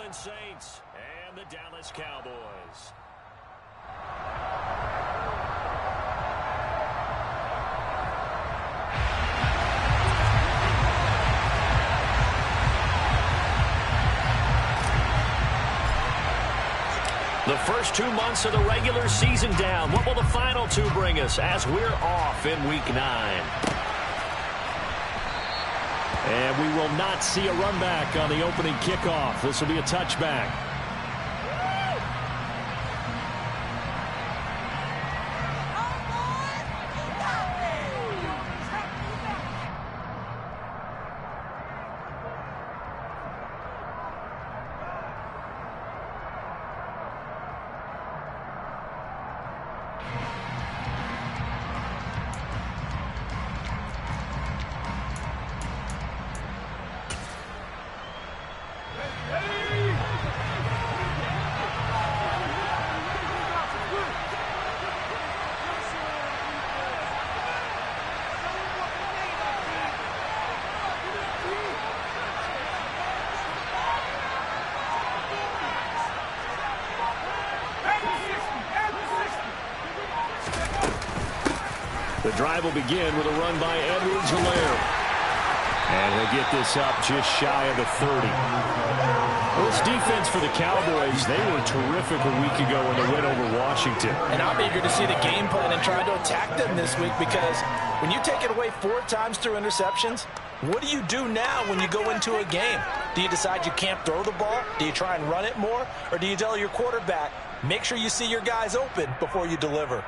Orleans Saints and the Dallas Cowboys. The first 2 months of the regular season down. What will the final two bring us as we're off in Week 9? And we will not see a run back on the opening kickoff. This will be a touchback. The drive will begin with a run by Edwards-Helaire. And he'll get this up just shy of the 30. Well, this defense for the Cowboys, they were terrific a week ago in the win over Washington. And I'm eager to see the game plan and try to attack them this week, because when you take it away 4 times through interceptions, what do you do now when you go into a game? Do you decide you can't throw the ball? Do you try and run it more? Or do you tell your quarterback, make sure you see your guys open before you deliver?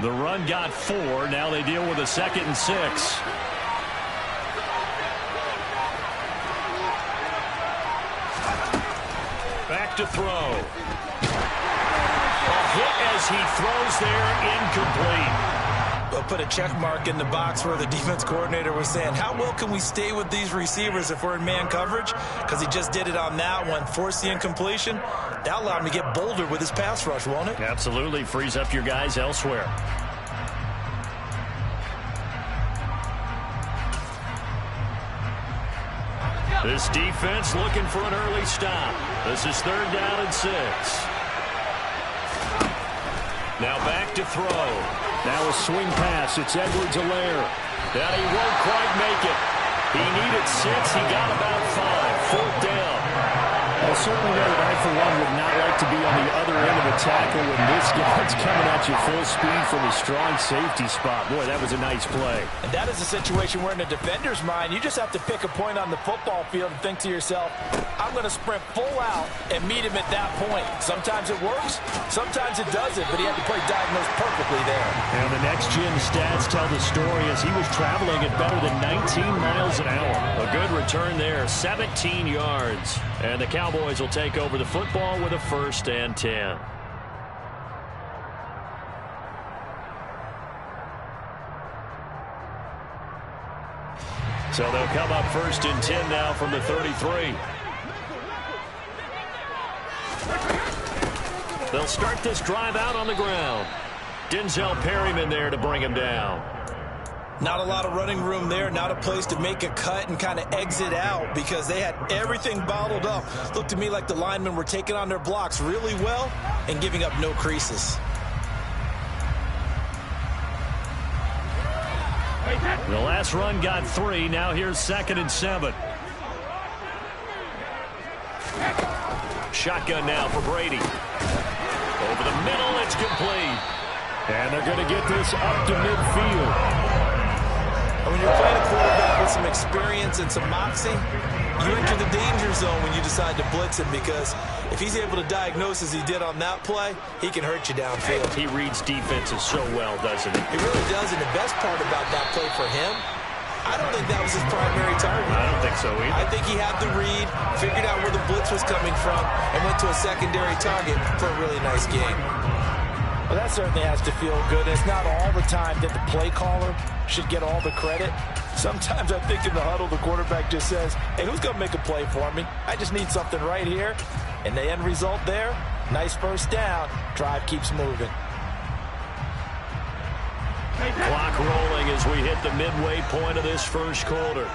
The run got 4. Now they deal with a 2nd and 6. Back to throw. A hit as he throws there, incomplete. We'll put a check mark in the box where the defense coordinator was saying, how well can we stay with these receivers if we're in man coverage? Because he just did it on that one, forced the incompletion. That allowed him to get bolder with his pass rush, won't it? Absolutely. Frees up your guys elsewhere. This defense looking for an early stop. This is 3rd down and 6. Now back to throw. Now a swing pass. It's Edwards-Helaire. That he won't quite make it. He needed 6. He got about 5. 4th down. Well, certainly I, for one, would not like to be on the other end of a tackle when this guy's coming at you full speed from a strong safety spot. Boy, that was a nice play. And that is a situation where in a defender's mind, you just have to pick a point on the football field and think to yourself, I'm going to sprint full out and meet him at that point. Sometimes it works, sometimes it doesn't, but he had to play diagnosed perfectly there. And the next-gen stats tell the story as he was traveling at better than 19 miles an hour. A good return there, 17 yards. And the Cowboys will take over the football with a 1st and 10. So they'll come up 1st and 10 now from the 33. They'll start this drive out on the ground. Denzel Perryman there to bring him down. Not a lot of running room there, not a place to make a cut and kind of exit out because they had everything bottled up. Looked to me like the linemen were taking on their blocks really well and giving up no creases. The last run got 3. Now here's 2nd and 7. Shotgun now for Brady. Over the middle, it's complete. And they're going to get this up to midfield. When you're playing a quarterback with some experience and some moxie, you enter the danger zone when you decide to blitz him, because if he's able to diagnose as he did on that play, he can hurt you downfield. He reads defenses so well, doesn't he? He really does, and the best part about that play for him, I don't think that was his primary target. I don't think so either. I think he had the read, figured out where the blitz was coming from, and went to a secondary target for a really nice game. Well, that certainly has to feel good. It's not all the time that the play caller should get all the credit. Sometimes I think in the huddle, the quarterback just says, hey, who's going to make a play for me? I just need something right here. And the end result there, Nice first down. Drive keeps moving. Clock rolling as we hit the midway point of this first quarter.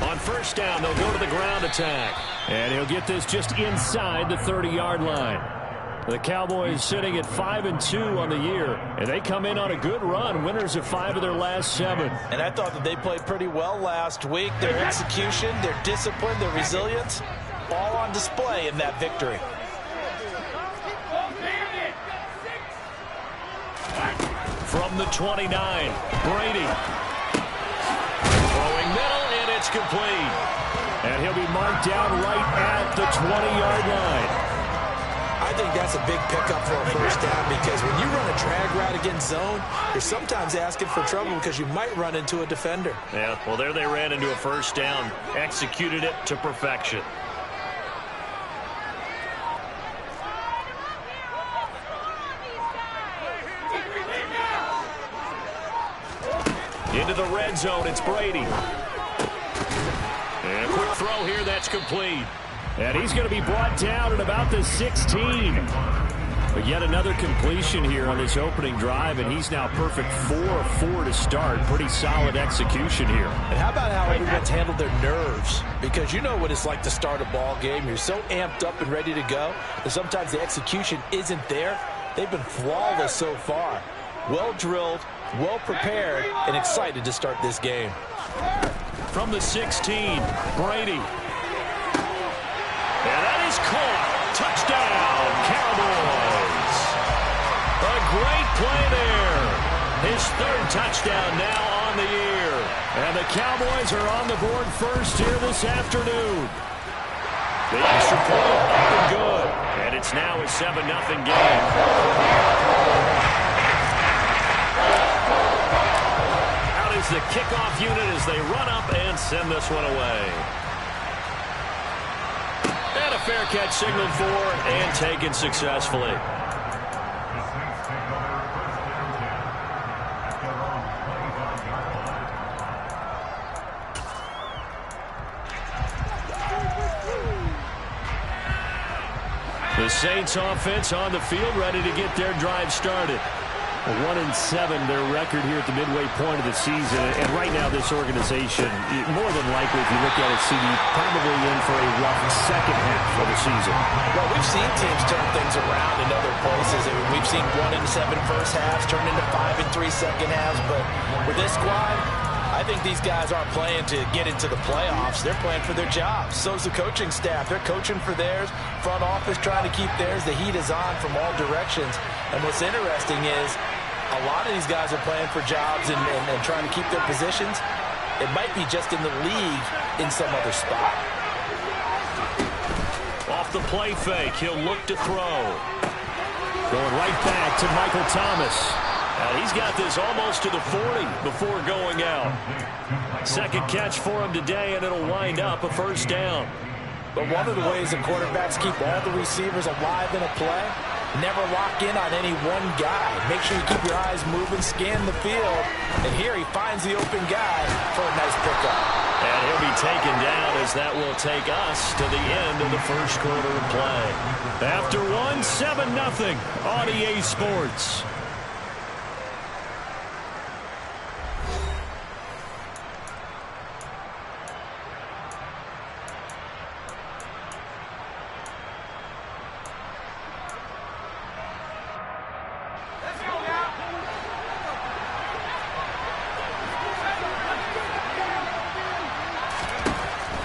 On first down, they'll go to the ground attack. And he'll get this just inside the 30-yard line. The Cowboys sitting at 5-2 on the year, and they come in on a good run, winners of 5 of their last 7. And I thought that they played pretty well last week. Their execution, their discipline, their resilience, all on display in that victory. From the 29, Brady. Throwing middle, and it's complete. And he'll be marked down right at the 20-yard line. I think that's a big pickup for a first down because when you run a drag route against zone, you're sometimes asking for trouble because you might run into a defender. Yeah, well, there they ran into a first down, executed it to perfection. Into the red zone, it's Brady. And a quick throw here, that's complete. And he's going to be brought down at about the 16. But yet another completion here on this opening drive, and he's now perfect 4-4 to start. Pretty solid execution here. And how about how everyone's handled their nerves? Because you know what it's like to start a ball game. You're so amped up and ready to go, and sometimes the execution isn't there. They've been flawless so far. Well drilled, well prepared, and excited to start this game. From the 16, Brady. And that is caught. Touchdown, Cowboys. A great play there. His third touchdown now on the year. And the Cowboys are on the board first here this afternoon. The extra point up and good. And it's now a 7-0 game. Out is the kickoff unit as they run up and send this one away. And a fair catch signaled for and taken successfully. The Saints offense on the field, ready to get their drive started. 1-7, their record here at the midway point of the season. And right now, this organization, more than likely, if you look at it, CD, probably in for a rough second half of the season. Well, we've seen teams turn things around in other places. I mean, we've seen 1-7 first halves turn into 5-3 second halves. But with this squad, I think these guys aren't playing to get into the playoffs. They're playing for their jobs. So's the coaching staff. They're coaching for theirs. Front office trying to keep theirs. The heat is on from all directions. And what's interesting is a lot of these guys are playing for jobs and trying to keep their positions. It might be just in the league in some other spot. Off the play fake, he'll look to throw. Going right back to Michael Thomas. He's got this almost to the 40 before going out. Second catch for him today, and it'll wind up a first down. But one of the ways that quarterbacks keep all the receivers alive in a play, never lock in on any one guy. Make sure you keep your eyes moving, scan the field. And here he finds the open guy for a nice pickup. And he'll be taken down as that will take us to the end of the first quarter of play. After 7-0 on EA Sports.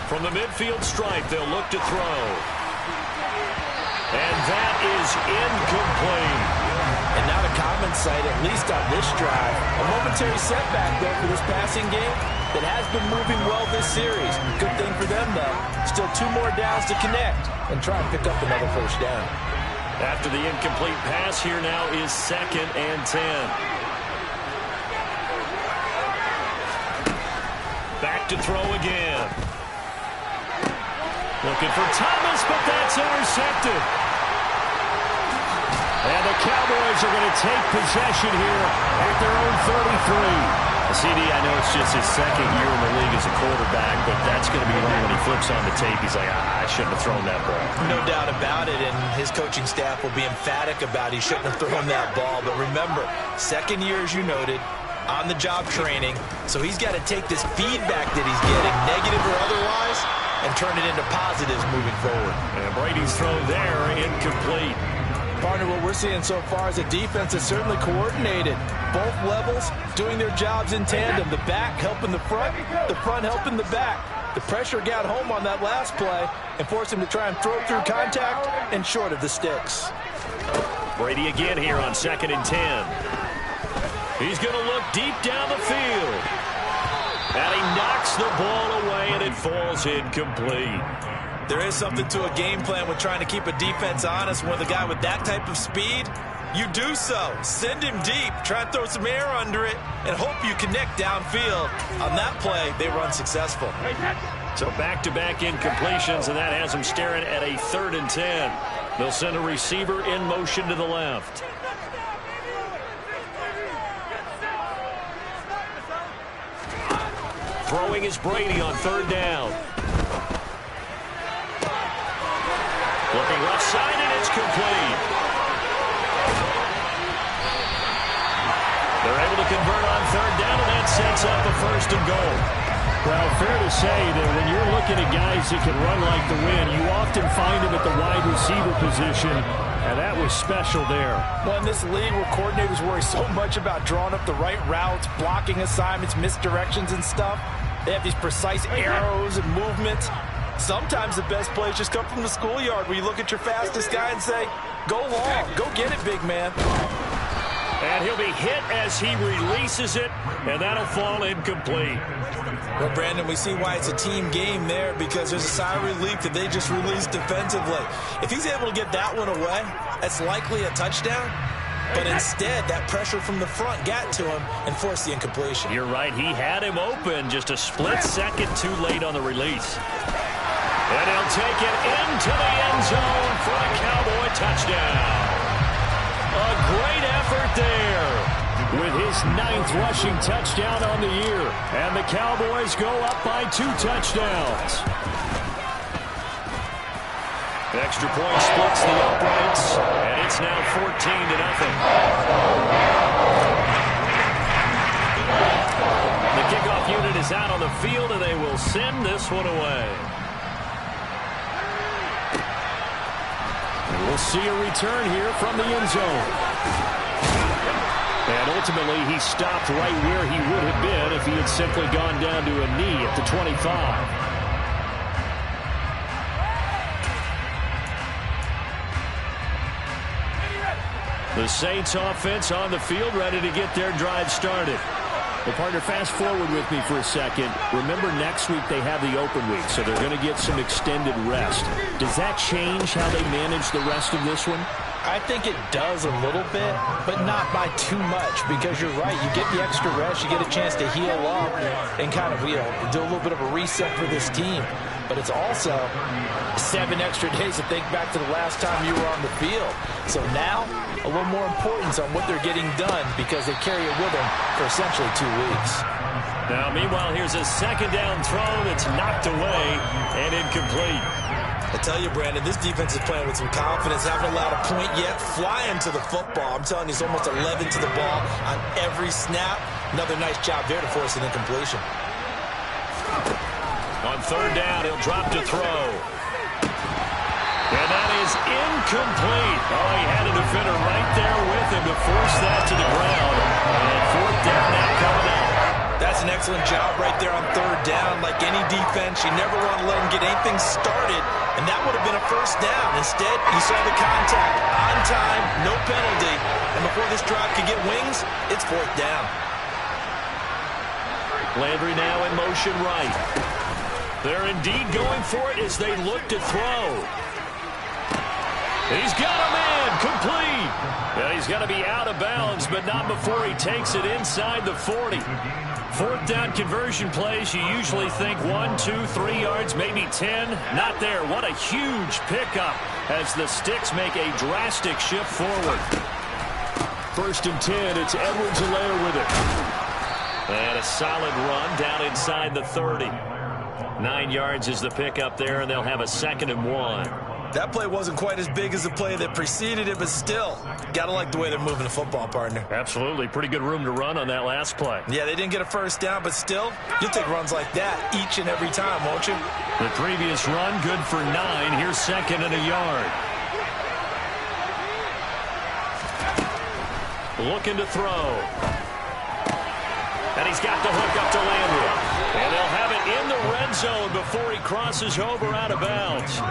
From the midfield stripe, they'll look to throw. And that is incomplete. And not a common sight, at least on this drive. A momentary setback, though, for this passing game that has been moving well this series. Good thing for them, though. Still 2 more downs to connect and try and pick up another first down. After the incomplete pass, here now is 2nd and 10. Back to throw again. Looking for Thomas, but that's intercepted. And the Cowboys are going to take possession here at their own 33. CD, I know it's just his second year in the league as a quarterback, but that's going to be one when he flips on the tape. He's like, I shouldn't have thrown that ball. No doubt about it, and his coaching staff will be emphatic about he shouldn't have thrown that ball. But remember, second year, as you noted, on-the-job training, so he's got to take this feedback that he's getting, negative or otherwise, and turn it into positives moving forward. And Brady's throw there, incomplete. Partner, what we're seeing so far is a defense that's certainly coordinated. Both levels doing their jobs in tandem. The back helping the front helping the back. The pressure got home on that last play and forced him to try and throw through contact and short of the sticks. Brady again here on 2nd and 10. He's going to look deep down the field. And he knocks the ball away, and it falls incomplete. There is something to a game plan with trying to keep a defense honest. With a guy with that type of speed, you do so. Send him deep, try and throw some air under it, and hope you connect downfield. On that play, they were unsuccessful. So back-to-back incompletions, and that has them staring at a 3rd and 10. They'll send a receiver in motion to the left. Throwing is Brady on 3rd down. Looking left side, and it's complete. They're able to convert on 3rd down, and that sets up a 1st and goal. Well, fair to say that when you're looking at guys that can run like the wind, you often find them at the wide receiver position, and that was special there. Well, in this league where coordinators worry so much about drawing up the right routes, blocking assignments, misdirections and stuff, they have these precise arrows and movements. Sometimes the best plays just come from the schoolyard where you look at your fastest guy and say, go long, go get it, big man. And he'll be hit as he releases it, and that'll fall incomplete. Well, Brandon, we see why it's a team game there, because there's a sigh of relief that they just released defensively. If he's able to get that one away, that's likely a touchdown. But instead, that pressure from the front got to him and forced the incompletion. You're right. He had him open, just a split second too late on the release. And he'll take it into the end zone for a Cowboy touchdown. A great effort there with his 9th rushing touchdown on the year. And the Cowboys go up by 2 touchdowns. The extra point splits the uprights, and it's now 14-0. The kickoff unit is out on the field, and they will send this one away. And we'll see a return here from the end zone. And ultimately, he stopped right where he would have been if he had simply gone down to a knee at the 25. The Saints offense on the field, ready to get their drive started. Well, partner, fast forward with me for a second. Remember, next week they have the open week, so they're going to get some extended rest. Does that change how they manage the rest of this one? I think it does a little bit, but not by too much, because you're right. You get the extra rest, you get a chance to heal up and kind of, do a little bit of a reset for this team. But it's also 7 extra days to think back to the last time you were on the field. So now, a little more importance on what they're getting done, because they carry it with them for essentially 2 weeks. Now, meanwhile, here's a 2nd down throw that's knocked away and incomplete. I tell you, Brandon, this defense is playing with some confidence. Haven't allowed a point yet. Flying to the football. I'm telling you, it's almost 11 to the ball on every snap. Another nice job there to force an incompletion. On 3rd down, he'll drop to throw. And that is incomplete. Oh, he had a defender right there with him to force that to the ground. And 4th down now coming up. That's an excellent job right there on 3rd down. Like any defense, you never want to let them get anything started, and that would have been a 1st down. Instead, you saw the contact on time, no penalty, and before this drive could get wings, it's 4th down. Landry now in motion right. They're indeed going for it as they look to throw. He's got a man, complete. Yeah, he's got to be out of bounds, but not before he takes it inside the 40. 4th down conversion plays, you usually think 1, 2, 3 yards, maybe 10. Not there. What a huge pickup as the Sticks make a drastic shift forward. 1st and 10, it's Edwards-Helaire with it. And a solid run down inside the 30. 9 yards is the pickup there, and they'll have a 2nd and 1. That play wasn't quite as big as the play that preceded it, but still, gotta like the way they're moving the football, partner. Absolutely. Pretty good room to run on that last play. Yeah, they didn't get a first down, but still, you'll take runs like that each and every time, won't you? The previous run, good for 9. Here's 2nd and a yard. Looking to throw. And he's got the hook up to Landry. And they'll have it in the red zone before he crosses over out of bounds.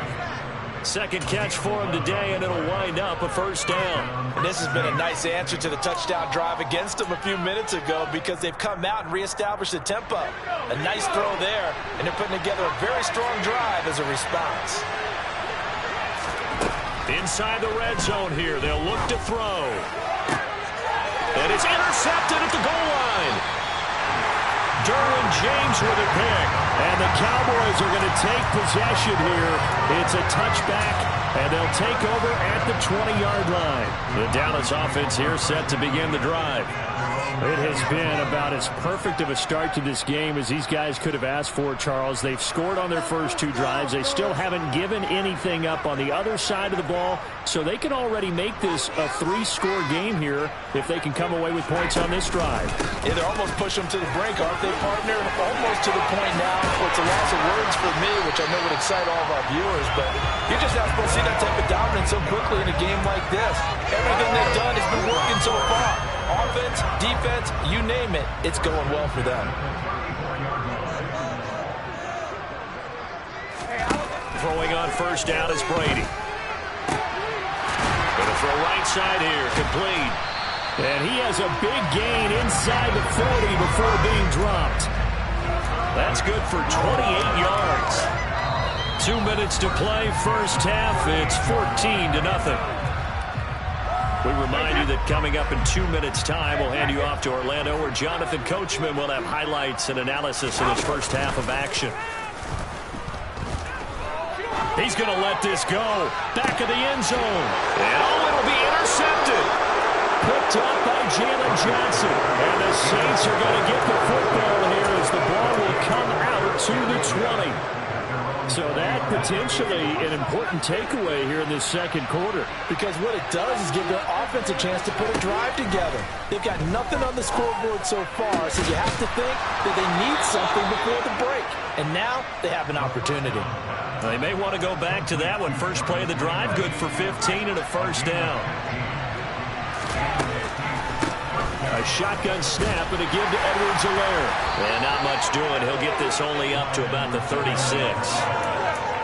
Second catch for him today, and it'll wind up a first down. And this has been a nice answer to the touchdown drive against them a few minutes ago because they've come out and reestablished the tempo. A nice throw there, and they're putting together a very strong drive as a response. Inside the red zone here, they'll look to throw. And it's intercepted at the goal line. Derwin James with a pick. And the Cowboys are going to take possession here. It's a touchback, and they'll take over at the 20-yard line. The Dallas offense here set to begin the drive. It has been about as perfect of a start to this game as these guys could have asked for, Charles. They've scored on their first 2 drives. They still haven't given anything up on the other side of the ball, so they can already make this a 3-score game here if they can come away with points on this drive. Yeah, they're almost pushing them to the brink, aren't they, partner? Almost to the point now where it's a loss of words for me, which I know would excite all of our viewers, but you're just not supposed to see that type of dominance so quickly in a game like this. Everything they've done has been working so far. Offense, defense, you name it, it's going well for them. Throwing on first down is Brady. Going to throw right side here, complete. And he has a big gain inside the 40 before being dropped. That's good for 28 yards. 2 minutes to play, first half. It's 14-0. We remind you that coming up in 2 minutes' time, we'll hand you off to Orlando, where Jonathan Coachman will have highlights and analysis of his first half of action. He's going to let this go. Back of the end zone. And it'll be intercepted. Picked up by Jalen Johnson. And the Saints are going to get the football here as the ball will come out to the 20. So that potentially an important takeaway here in this second quarter. Because what it does is give their offense a chance to put a drive together. They've got nothing on the scoreboard so far, so you have to think that they need something before the break. And now they have an opportunity. They may want to go back to that one. First play of the drive, good for 15 and a first down. A shotgun snap and a give to Edwards-Helaire. And not much doing. He'll get this only up to about the 36.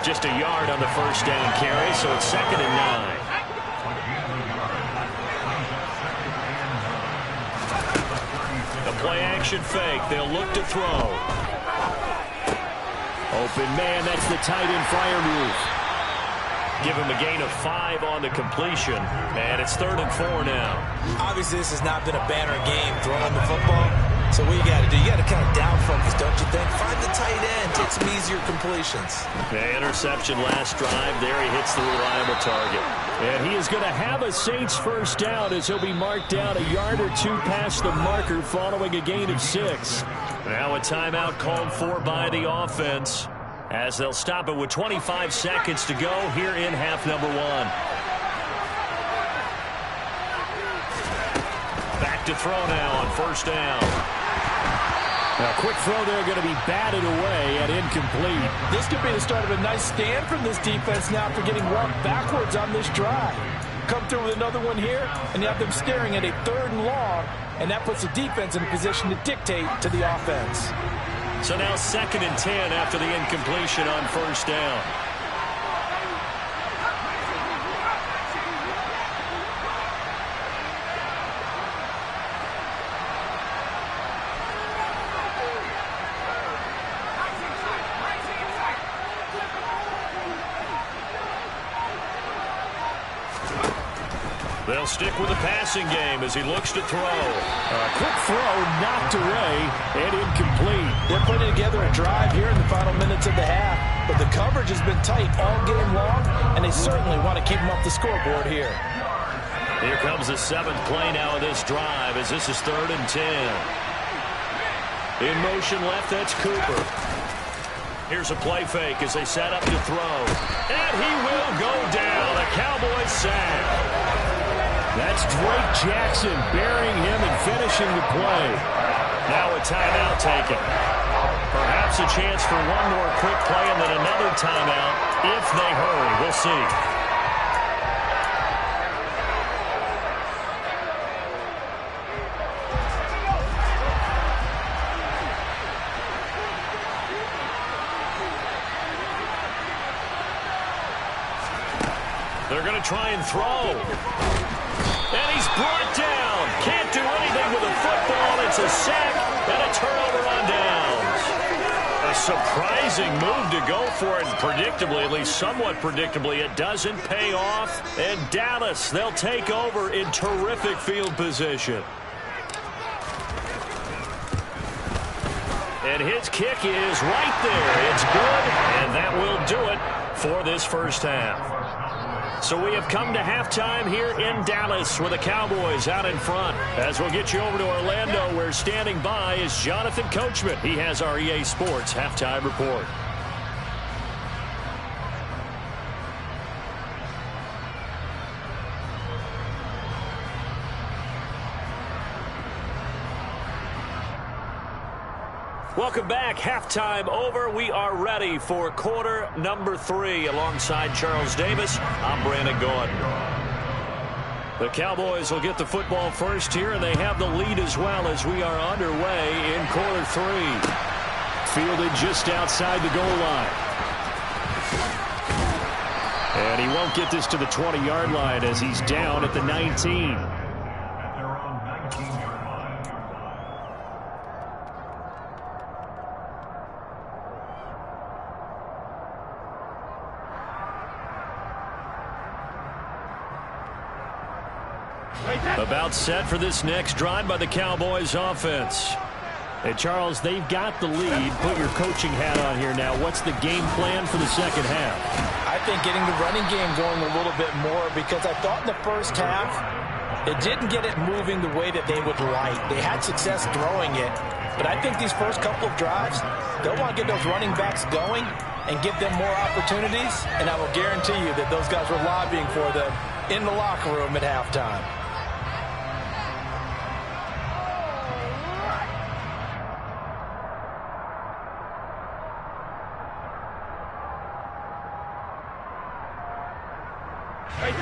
Just a yard on the first down carry, so it's 2nd and 9. The play-action fake. They'll look to throw. Open man, that's the tight end flyer move. Give him a gain of 5 on the completion, and it's 3rd and 4 now. Obviously, this has not been a banner game throwing the football. So what you got to do, you got to kind of down focus, don't you think? Find the tight end, take some easier completions. The interception last drive. There he hits the reliable target. And he is going to have a Saints first down as he'll be marked down a yard or 2 past the marker following a gain of 6. Now a timeout called for by the offense, as they'll stop it with 25 seconds to go here in half number 1. Back to throw now on first down. Now, quick throw there, going to be batted away and incomplete. This could be the start of a nice stand from this defense now for getting walked backwards on this drive. Come through with another one here, and you have them staring at a 3rd and long, and that puts the defense in a position to dictate to the offense. So now 2nd and 10 after the incompletion on first down. They'll stick with the passing game as he looks to throw. A quick throw knocked away and incomplete. They're putting together a drive here in the final minutes of the half, but the coverage has been tight all game long, and they certainly want to keep them off the scoreboard here. Here comes the 7th play now of this drive as this is 3rd and 10. In motion left, that's Cooper. Here's a play fake as they set up to throw. And he will go down. A Cowboys sack. That's Drake Jackson burying him and finishing the play. Now a timeout taken. Perhaps a chance for one more quick play and then another timeout if they hurry. We'll see. They're going to try and throw. And he's brought down. Can't do anything with a football. It's a sack and a turnover on downs. A surprising move to go for it. Predictably, at least somewhat predictably, it doesn't pay off. And Dallas, they'll take over in terrific field position. And his kick is right there. It's good, and that will do it for this first half. So we have come to halftime here in Dallas with the Cowboys out in front. As we'll get you over to Orlando, where standing by is Jonathan Coachman. He has our EA Sports halftime report. Welcome back. Halftime over. We are ready for quarter number 3. Alongside Charles Davis, I'm Brandon Gordon. The Cowboys will get the football first here, and they have the lead as well as we are underway in quarter 3. Fielded just outside the goal line. And he won't get this to the 20-yard line as he's down at the 19. About set for this next drive by the Cowboys offense. Hey, Charles, they've got the lead. Put your coaching hat on here now. What's the game plan for the second half? I think getting the running game going a little bit more, because I thought in the first half it didn't get it moving the way that they would like. They had success throwing it, but I think these first couple of drives, they'll want to get those running backs going and give them more opportunities, and I will guarantee you that those guys were lobbying for them in the locker room at halftime.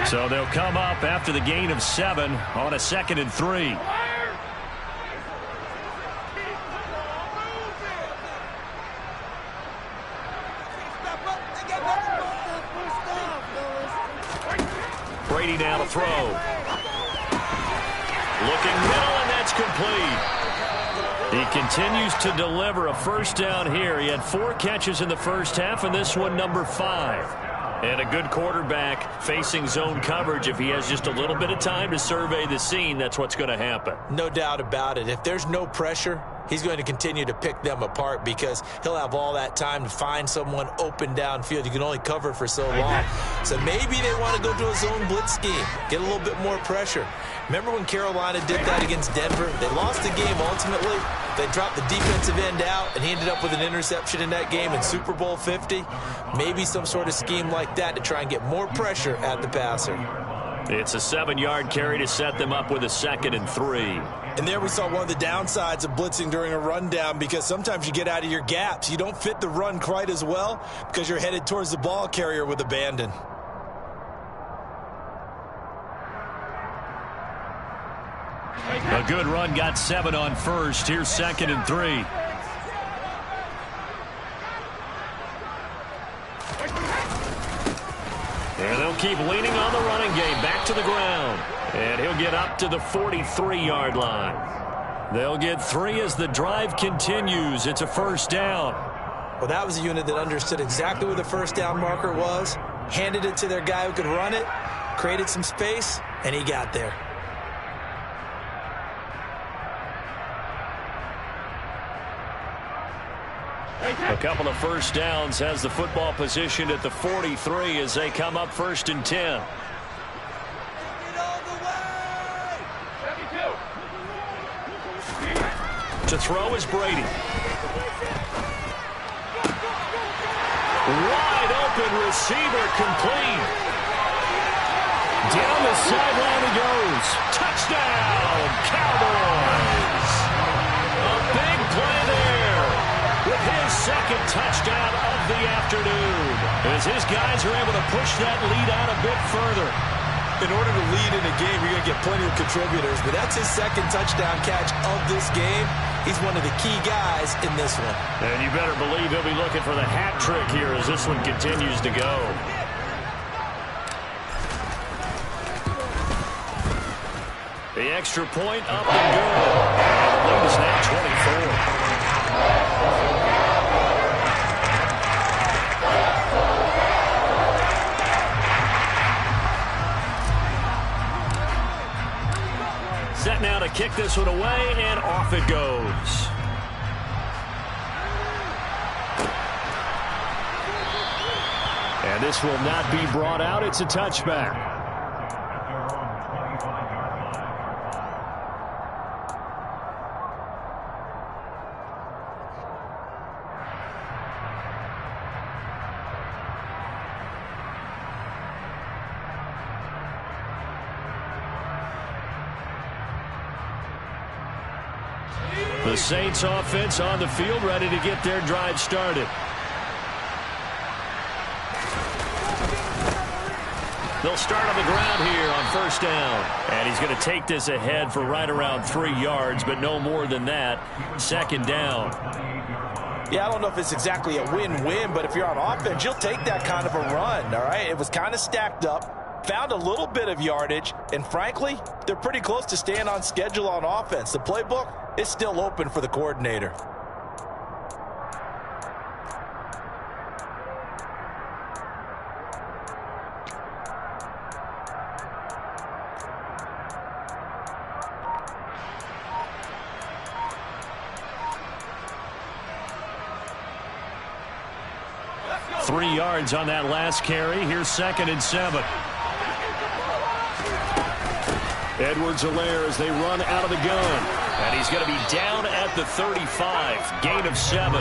So they'll come up after the gain of 7 on a 2nd and 3. Brady now to throw. Looking middle, and that's complete. He continues to deliver a first down here. He had 4 catches in the first half, and this one number 5. And a good quarterback facing zone coverage. If he has just a little bit of time to survey the scene, that's what's going to happen. No doubt about it. If there's no pressure, he's going to continue to pick them apart because he'll have all that time to find someone open downfield. You can only cover for so long. So maybe they want to go to a zone blitz scheme, get a little bit more pressure. Remember when Carolina did that against Denver? They lost the game ultimately. They dropped the defensive end out, and he ended up with an interception in that game in Super Bowl 50. Maybe some sort of scheme like that to try and get more pressure at the passer. It's a 7-yard carry to set them up with a 2nd and 3. And there we saw one of the downsides of blitzing during a rundown, because sometimes you get out of your gaps. You don't fit the run quite as well because you're headed towards the ball carrier with abandon. A good run, got 7 on first. Here's 2nd and 3. And they'll keep leaning on the running game. Back to the ground. And he'll get up to the 43-yard line. They'll get 3 as the drive continues. It's a first down. Well, that was a unit that understood exactly where the first down marker was, handed it to their guy who could run it, created some space, and he got there. A couple of first downs has the football positioned at the 43 as they come up 1st and 10. To throw is Brady. Wide open receiver, complete. Down the sideline he goes. Touchdown, Cowboys. A big play there with his second touchdown of the afternoon, as his guys are able to push that lead out a bit further. In order to lead in a game, you're going to get plenty of contributors, but that's his second touchdown catch of this game. He's one of the key guys in this one. And you better believe he'll be looking for the hat trick here as this one continues to go. The extra point up and good. And the lead is now 24. Set now to kick this one away, and off it goes. And this will not be brought out. It's a touchback. The Saints offense on the field, ready to get their drive started. They'll start on the ground here on first down. And he's going to take this ahead for right around 3 yards, but no more than that. Second down. Yeah, I don't know if it's exactly a win-win, but if you're on offense, you'll take that kind of a run, all right? It was kind of stacked up, found a little bit of yardage, and frankly, they're pretty close to staying on schedule on offense. The playbook is still open for the coordinator. Three yards on that last carry. Here's 2nd and 7. Edwards-Helaire as they run out of the gun. And he's going to be down at the 35. Gain of 7.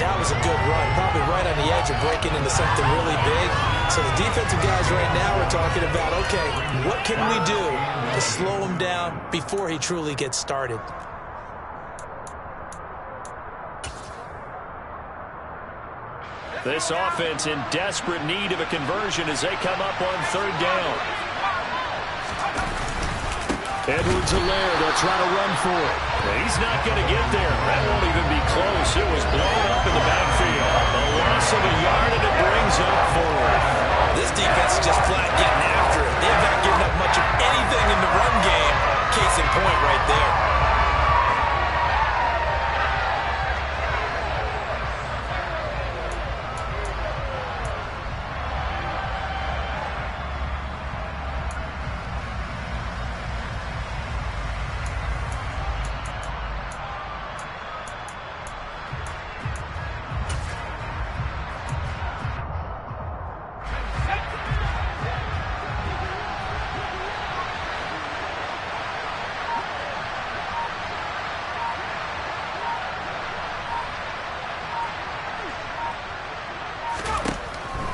That was a good run. Probably right on the edge of breaking into something really big. So the defensive guys right now are talking about, okay, what can we do to slow him down before he truly gets started? This offense in desperate need of a conversion as they come up on 3rd down. Edwards-Helaire, they'll try to run for it. He's not going to get there. That won't even be close. It was blown up in the backfield. A loss of a yard, and it brings up 4th. This defense is just flat getting after it. They've not given up much of anything in the run game. Case in point right there.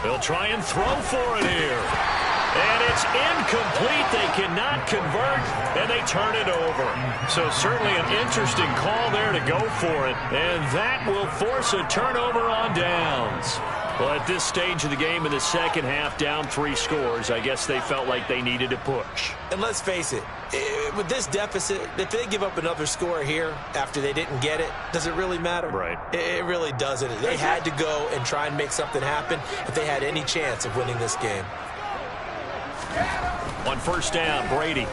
They'll try and throw for it here. And it's incomplete. They cannot convert, and they turn it over. So certainly an interesting call there to go for it. And that will force a turnover on downs. Well, at this stage of the game in the second half, down 3 scores, I guess they felt like they needed to push. And let's face it, with this deficit, if they give up another score here after they didn't get it, does it really matter? Right. It really doesn't. They had to go and try and make something happen if they had any chance of winning this game. On first down, Brady.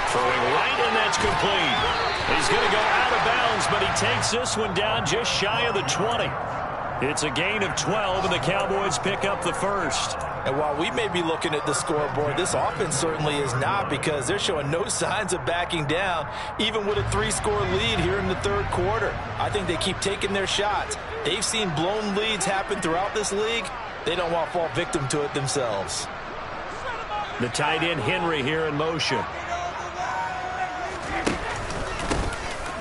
Throwing right, and that's complete. He's going to go out of bounds, but he takes this one down just shy of the 20. It's a gain of 12, and the Cowboys pick up the first. And while we may be looking at the scoreboard, this offense certainly is not, because they're showing no signs of backing down, even with a 3-score lead here in the 3rd quarter. I think they keep taking their shots. They've seen blown leads happen throughout this league. They don't want to fall victim to it themselves. The tight end Henry here in motion.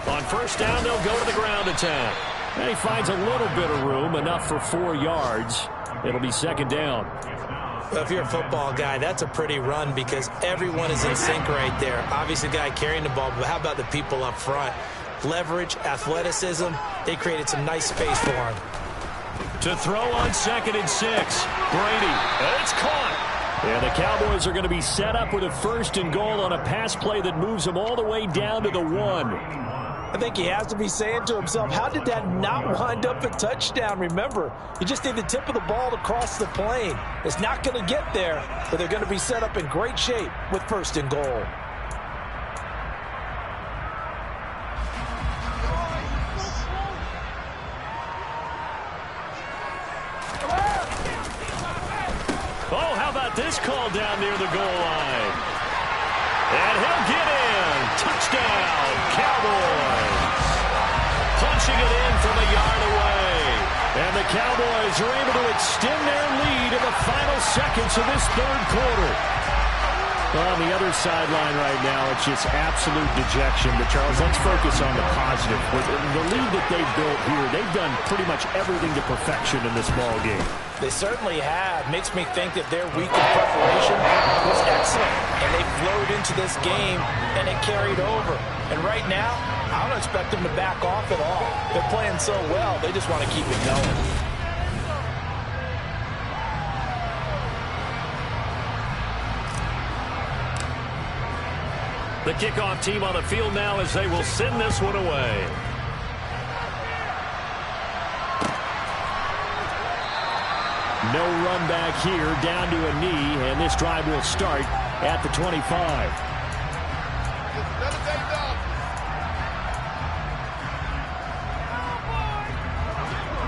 On first down, they'll go to the ground attack. And he finds a little bit of room, enough for 4 yards. It'll be second down. Well, if you're a football guy, that's a pretty run because everyone is in sync right there. Obviously, the guy carrying the ball, but how about the people up front? Leverage, athleticism, they created some nice space for him. To throw on 2nd and 6. Brady. It's caught. And the Cowboys are going to be set up with a 1st and goal on a pass play that moves them all the way down to the 1. I think he has to be saying to himself, how did that not wind up a touchdown? Remember, you just need the tip of the ball to cross the plane. It's not going to get there, but they're going to be set up in great shape with 1st and goal. Oh, how about this call down near the goal line? And he'll get in. Touchdown, Cowboys. Punching it in from a yard away. And the Cowboys are able to extend their lead in the final seconds of this 3rd quarter. On the other sideline right now, it's just absolute dejection. But, Charles, let's focus on the positive. With the lead that they've built here, they've done pretty much everything to perfection in this ball game. They certainly have. Makes me think that their week of preparation was excellent. And they flowed into this game, and it carried over. And right now, I don't expect them to back off at all. They're playing so well, they just want to keep it going. The kickoff team on the field now as they will send this one away. No run back here, down to a knee, and this drive will start at the 25.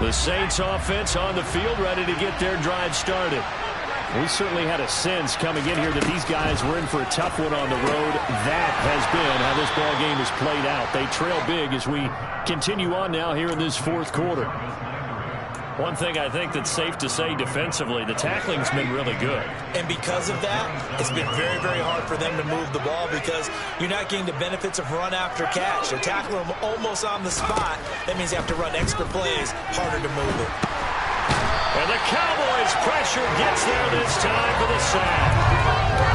The Saints offense on the field, ready to get their drive started. We certainly had a sense coming in here that these guys were in for a tough one on the road. That has been how this ball game has played out. They trail big as we continue on now here in this 4th quarter. One thing I think that's safe to say defensively, the tackling's been really good. And because of that, it's been very, very hard for them to move the ball because you're not getting the benefits of run after catch. They're tackling them almost on the spot. That means you have to run extra plays, harder to move it. And the Cowboys' pressure gets there this time for the sack.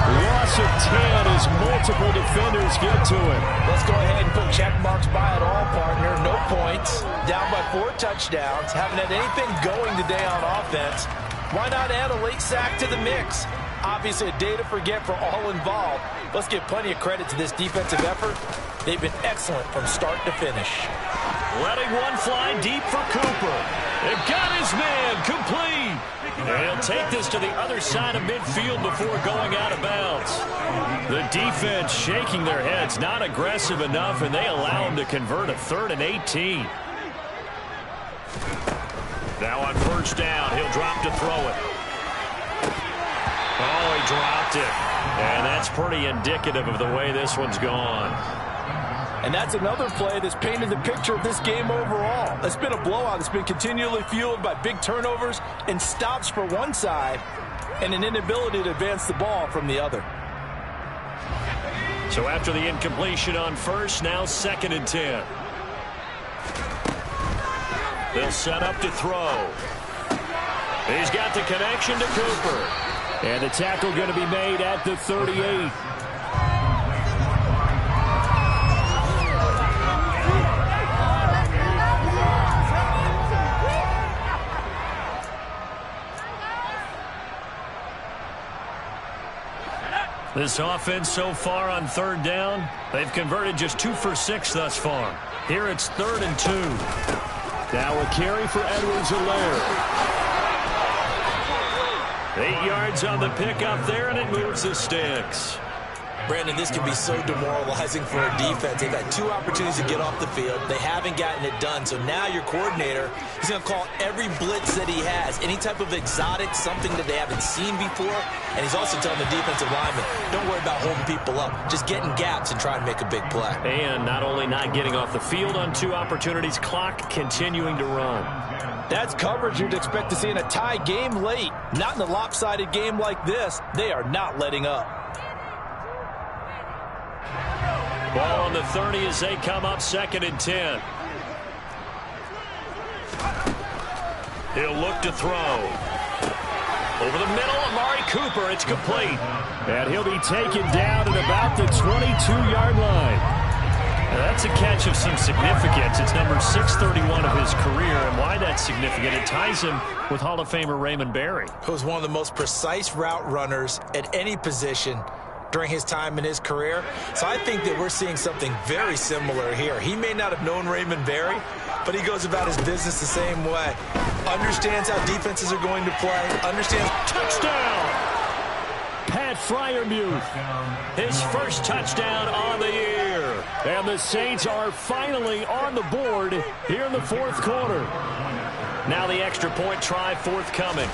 Loss of 10 as multiple defenders get to him. Let's go ahead and put check marks by it all, partner. No points. Down by 4 touchdowns. Haven't had anything going today on offense. Why not add a late sack to the mix? Obviously a day to forget for all involved. Let's give plenty of credit to this defensive effort. They've been excellent from start to finish. Letting one fly deep for Cooper. They've got his man complete. And he'll take this to the other side of midfield before going out of bounds. The defense shaking their heads, not aggressive enough, and they allow him to convert a 3rd and 18. Now on first down, he'll drop to throw it. Oh, he dropped it. And that's pretty indicative of the way this one's gone. And that's another play that's painted the picture of this game overall. It's been a blowout. It's been continually fueled by big turnovers and stops for one side and an inability to advance the ball from the other. So after the incompletion on first, now 2nd and 10. They'll set up to throw. He's got the connection to Cooper. And the tackle going to be made at the 38. This offense so far on 3rd down, they've converted just 2 for 6 thus far. Here it's 3rd and 2. Now a carry for Edwards-Helaire. 8 yards on the pickup there, and it moves the sticks. Brandon, this can be so demoralizing for a defense. They've had 2 opportunities to get off the field. They haven't gotten it done. So now your coordinator is going to call every blitz that he has, any type of exotic, something that they haven't seen before. And he's also telling the defensive lineman, don't worry about holding people up. Just get in gaps and try and make a big play. And not only not getting off the field on 2 opportunities, clock continuing to run. That's coverage you'd expect to see in a tie game late. Not in a lopsided game like this. They are not letting up. Ball on the 30 as they come up 2nd and 10. He'll look to throw. Over the middle, Amari Cooper. It's complete. And he'll be taken down at about the 22-yard line. Now that's a catch of some significance. It's number 631 of his career, and why that's significant, it ties him with Hall of Famer Raymond Berry. Who was one of the most precise route runners at any position during his time in his career. So I think that we're seeing something very similar here. He may not have known Raymond Berry, but he goes about his business the same way. Understands how defenses are going to play. Understands. Touchdown! Pat Freiermuth. His first touchdown on the year. And the Saints are finally on the board here in the 4th quarter. Now the extra point try forthcoming.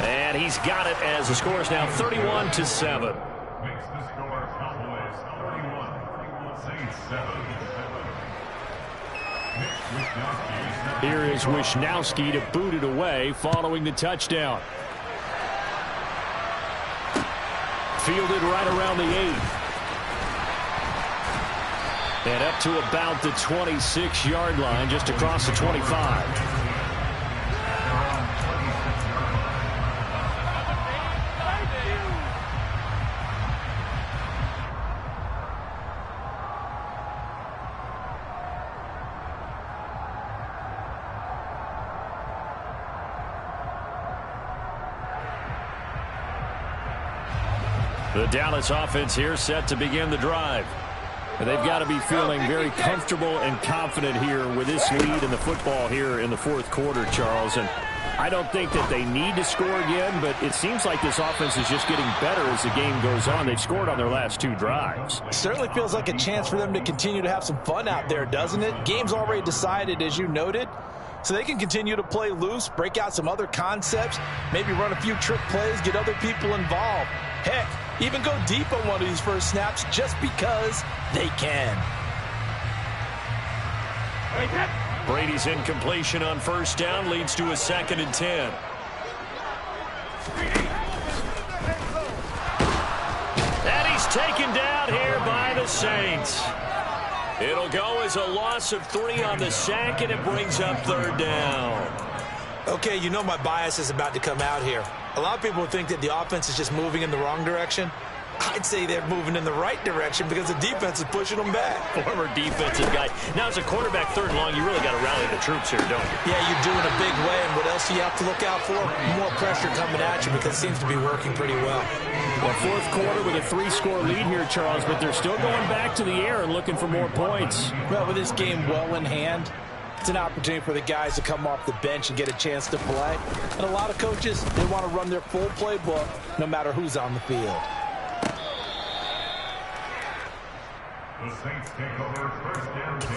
And he's got it as the score is now 31-7. Makes the score Cowboys 31, Saints 7. Here is Wishnowski to boot it away following the touchdown. Fielded right around the 8th. And up to about the 26-yard line, just across the 25. The Dallas offense here set to begin the drive. And they've got to be feeling very comfortable and confident here with this lead in the football here in the 4th quarter, Charles. And I don't think that they need to score again, but it seems like this offense is just getting better as the game goes on. They've scored on their last 2 drives. Certainly feels like a chance for them to continue to have some fun out there, doesn't it? Game's already decided, as you noted. So they can continue to play loose, break out some other concepts, maybe run a few trick plays, get other people involved. Heck, even go deep on one of these first snaps just because they can. Brady's incompletion on 1st down leads to a 2nd and 10. And he's taken down here by the Saints. It'll go as a loss of 3 on the sack, and it brings up 3rd down. Okay, you know my bias is about to come out here. A lot of people think that the offense is just moving in the wrong direction. I'd say they're moving in the right direction because the defense is pushing them back. Former defensive guy. Now, as a quarterback 3rd and long, you really got to rally the troops here, don't you? Yeah, you do in a big way. And what else do you have to look out for? More pressure coming at you because it seems to be working pretty well. Well, 4th quarter with a 3-score lead here, Charles, but they're still going back to the air and looking for more points. Well, with this game well in hand, it's an opportunity for the guys to come off the bench and get a chance to play. And a lot of coaches, they want to run their full playbook no matter who's on the field. The Saints take over 1st down 10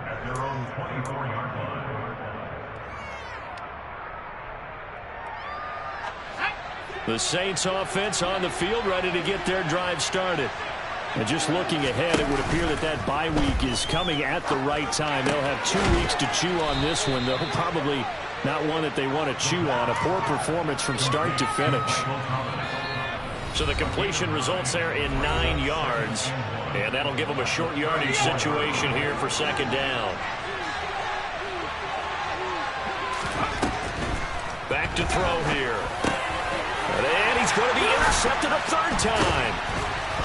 at their own 24-yard line. The Saints offense on the field, ready to get their drive started. And just looking ahead, it would appear that that bye week is coming at the right time. They'll have 2 weeks to chew on this one, though. Probably not one that they want to chew on. A poor performance from start to finish. So the completion results there in 9 yards. And that'll give them a short yardage situation here for 2nd down. Back to throw here. And he's going to be intercepted a 3rd time.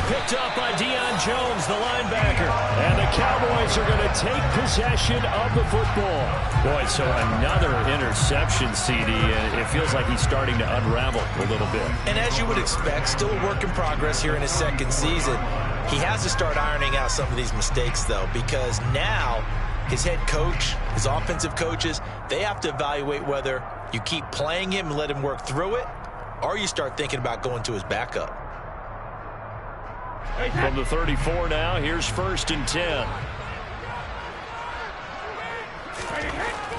Picked up by Deion Jones, the linebacker. And the Cowboys are going to take possession of the football. Boy, so another interception, CD, and it feels like he's starting to unravel a little bit. And as you would expect, still a work in progress here in his 2nd season. He has to start ironing out some of these mistakes, though, because now his head coach, his offensive coaches, they have to evaluate whether you keep playing him and let him work through it, or you start thinking about going to his backup. From the 34 now, here's 1st and 10.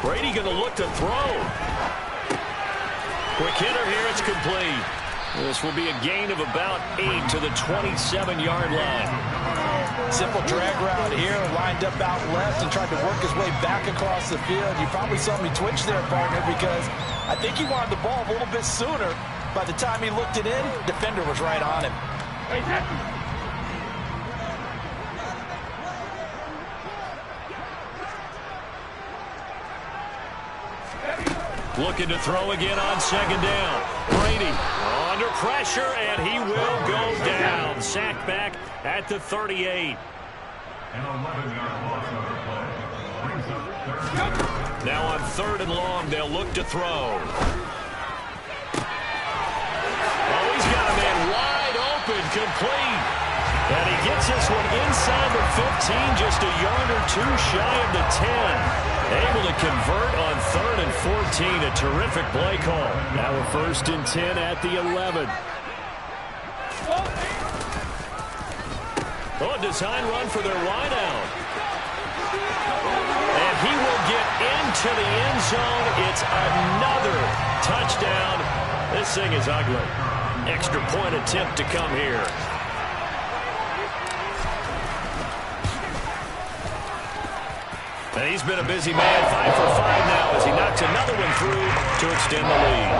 Brady going to look to throw. Quick hitter here, it's complete. This will be a gain of about 8 to the 27-yard line. Simple drag route here, lined up out left and tried to work his way back across the field. You probably saw me twitch there, partner, because I think he wanted the ball a little bit sooner. By the time he looked it in, defender was right on him. Looking to throw again on second down. Brady under pressure, and he will go down. Sacked back at the 38. An 11-yard loss on the play. Brings up third down. Now on 3rd and long, they'll look to throw. Oh, he's got a man wide open, complete. And he gets this one inside the 15, just a yard or two shy of the 10. Able to convert on 3rd and 14. A terrific play call. Now a 1st and 10 at the 11. Oh, design run for their wideout. And he will get into the end zone. It's another touchdown. This thing is ugly. Extra point attempt to come here. And he's been a busy man, 5 for 5 now as he knocks another one through to extend the lead.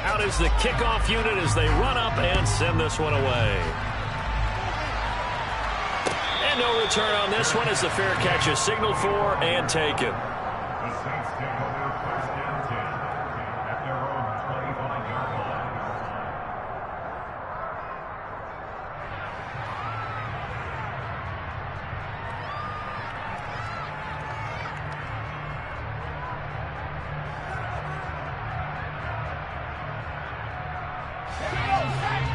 Out is the kickoff unit as they run up and send this one away. And no return on this one as the fair catch is signaled for and taken. The Saints take over 1st and 10 at their own 25-yard line.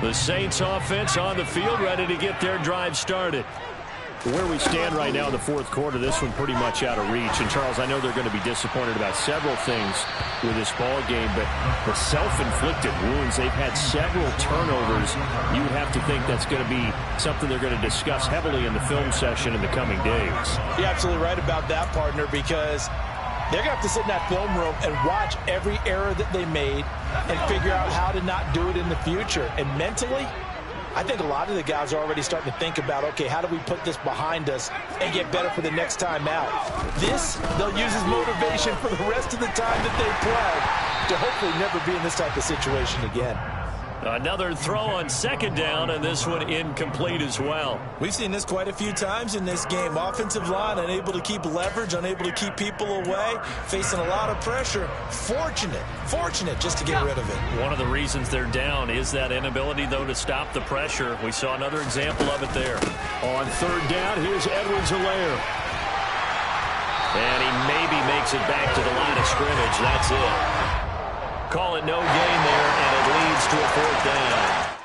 The Saints offense on the field, ready to get their drive started. Where we stand right now in the 4th quarter, this one pretty much out of reach. And, Charles, I know they're going to be disappointed about several things with this ball game, but the self-inflicted wounds, they've had several turnovers. You would have to think that's going to be something they're going to discuss heavily in the film session in the coming days. You're absolutely right about that, partner, because they're going to have to sit in that film room and watch every error that they made and figure out how to not do it in the future. And mentally, I think a lot of the guys are already starting to think about, okay, how do we put this behind us and get better for the next time out? This, they'll use as motivation for the rest of the time that they play to hopefully never be in this type of situation again. Another throw on 2nd down, and this one incomplete as well. We've seen this quite a few times in this game. Offensive line unable to keep leverage, unable to keep people away, facing a lot of pressure. Fortunate just to get rid of it. One of the reasons they're down is that inability, though, to stop the pressure. We saw another example of it there. On 3rd down, here's Edwards-Helaire. And he maybe makes it back to the line of scrimmage. That's it. Call it no gain there, and it leads to a 4th down.